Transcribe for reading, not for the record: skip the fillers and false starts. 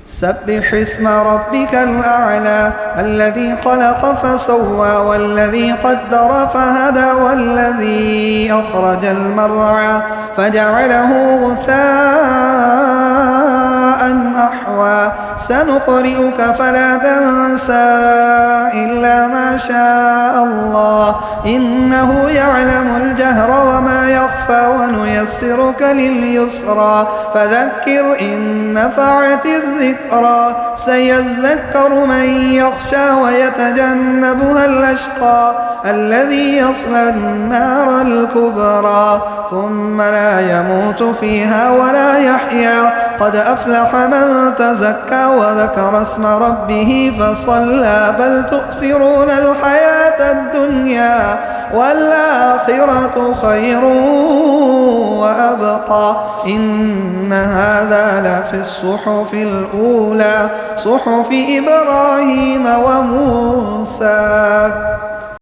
سبح اسم ربك الأعلى الذي خلق فسوى والذي قدر فهدى والذي أخرج المرعى فجعله غثاء أحوى سنقرئك فلا تنسى إلا ما شاء الله إنه يعلم الجهر وما يخفى ونيسرك لليسرى فذكر إن نفعت الذكرى سيذكر من يخشى ويتجنبها الأشقى الذي يصلى النار الكبرى ثم لا يموت فيها ولا يحيا قد أفلح من تزكى وذكر اسم ربه فصلى بل تؤثرون الحياة الدنيا والآخرة خير وأبقى إن هذا لفي الصحف الأولى صحف إبراهيم وموسى.